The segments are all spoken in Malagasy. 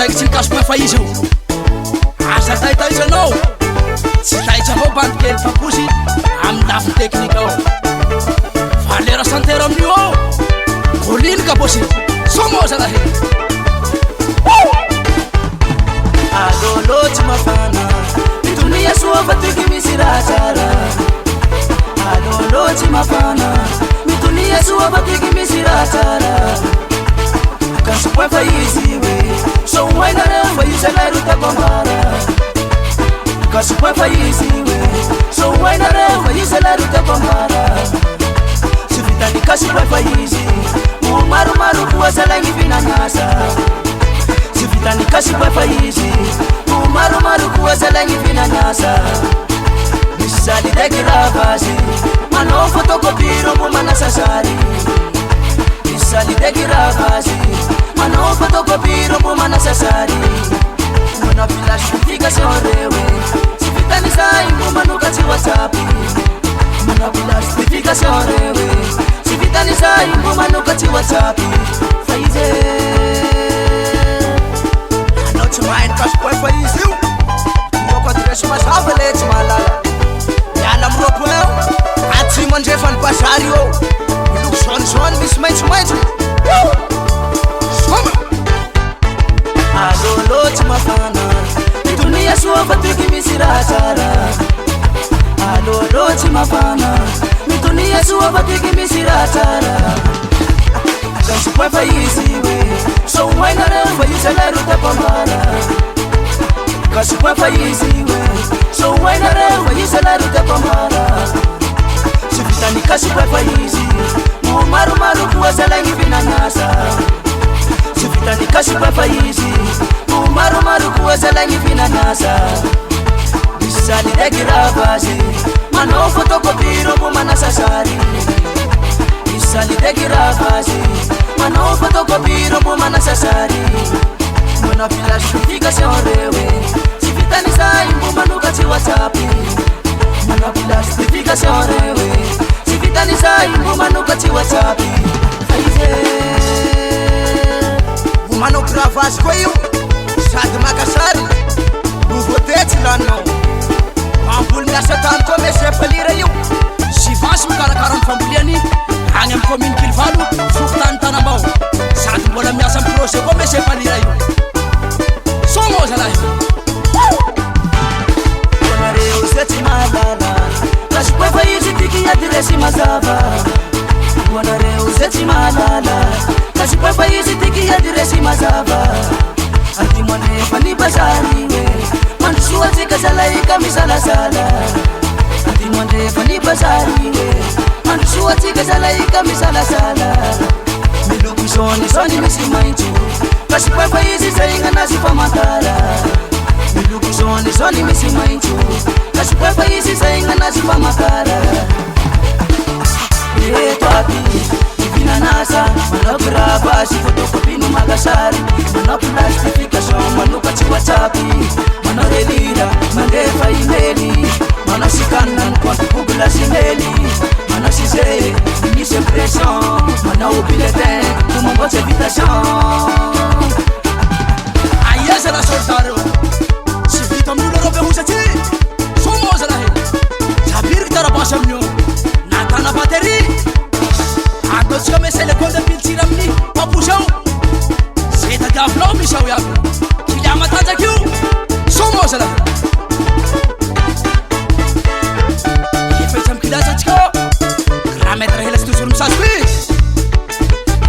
ndraiky tsy mikasoko fa izy io asa tahitahitranao tsy tahitra avao bandikely faposy amin'ny lafiny teknika ao fa lera santera amin'io ao goliny ka bosy somoza lahe alolo tsy mafana mitonia soa fa tiky misy raha tsara alolo tsy mafana mitonia soa fa tiky misy raha tsara kasupoi fa izy we so wainareo fa isalaro tapambara kasupoi fa izy we so wainareo fa isalaro tapambara sivitani kasupoi fa izy maru kuwasalangi vinanyasa sivitani kasupoi fa izy maru kuwasalangi vinanyasa misali dekiravasi mano fotokopiro mumana sasari misali dekiravasi mano fotokopiro mumana sasari mano filashtification rewe sivitani sai mumanuka ci whatsapp mano filashtification rewe sivitani sai mumanuka ci whatsapp faize ano ci main kasupoi fa izy yoko mazava le tsy malala yala amropo eo atsy mandrefany bazary eo miloko jaune misy maitsomaitso soma alolo tsy mafana mitonia soa fa tiky misy raha tsara alolo tsy mafana mitonia soa fa tiky misy raha tsara kasupoi fa izy we so wainareo fa isalaro tapambara kasupoi fa izy we so wainareo fa isalaro tapambara sivitani kasupoi fa izy maru kuwasalangi vinanyasa sivitani kasupoi fa izy maru kuwasalangi vinanyasa misali dekiravasi mano fotokopiro mumana sasari misali dekiravasi mano fotokopiro mumana sasari mano filashtification rewe sivitani sai mumanuka ci whatsapp mano filashtification rewe sivitani sai mumanuka ci whatsapp aize mumano gravasi koa io sady makasary novotetsy laninao mamboly miasa tany koa mesy falira io sivansy mikarakara ny famboleny agny amy commune kilivalo fokotany tanambao sady mbola miasa amy projet koa mesy falira io somoza lahy bonareo ze tsy malala kasupoi fa izy tiky adresy mazava bonareo ze tsy malala kasupoi fa izy tiky adresy mazava atimonefa ni bazari we mansoa tsika salaika misalasala atimonefa ni bazari we mansoa tsika salaika misalasala miloko jaune misy maitso kasupoi fa izy zaignanazy famantara miloko jaune misy maitso kasupoi fa izy zaignanazy famantara eto aby ivinanasa manao gravasi fotokopino magasary manao plastification manuka ci whatsapp manao relira mandefa imeli manao sikanina ny compte google simeli manao size misy impression manao bulletin tomamboatsy invitation aiaza la soldareo tsy vita amin'olo areo behozatsy somoza lahe sabiriky tarabasy amin'io natana batery ataotsika mesy lekole de piltsira amin'ny paposy ao ze tadiavinao misy ao iaby kilia matanjaky io somoza lahe ifetsy amy kilazatsika raha mety rahelatsy tozoro misazo be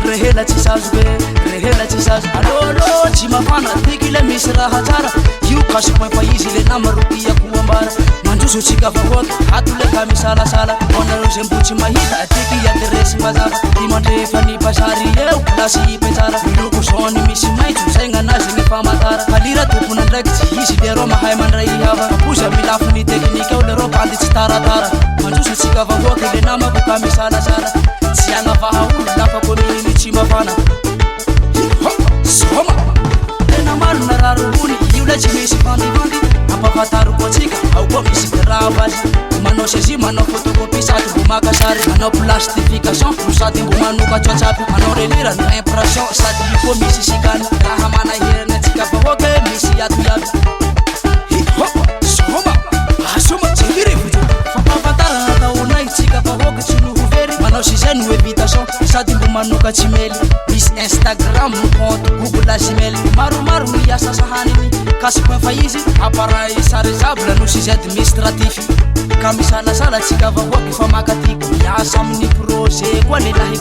rehelatsy sazo be rehelatsy sazo alolo tsy mafana tiky le misy raha tsara io kasupoi fa izy le namaropiako ambara mandroso tsika vahoaky atole ka misalasala onareo ze mbo tsy mahita tiky adresy mazava ty mandrefa ny basary eo lasy ipetsara miloko jaune misy maitso zaignanazy ny famatara falira tompona ndraiky tsy izy le ro mahay mandray hava apoza milafiny teknika eo le ro bandy tsy taratara mandroso tsika vahoaky le namako ka misalasala tsy agnavaha olo lafa kominy tsy mafana soma tena maro nararobony io le tsy misy vandivandy ampafataro koa tsika ao koa misy gravasi manao saisi manao photocopie sady mbo makasary manao plastification no sady mbo manoka tsoatsapi manao relira no impression sady io koa misy sikany raha manahirana tsy tsika vahoaka misy iadoiado soma asoma tsirivotra fampafantarana taonay tsika vahoaka tsy nohovery manao sizay no invitation sady mbo manoka tsimely misy Instagram compte Google Gmail maromaro miasa sahaniny kasiko fa izy appareil chargeable no sizay administratif ka misanasala tsika vahoaka fa makatiky miasa amin'ny projet koa lehilahy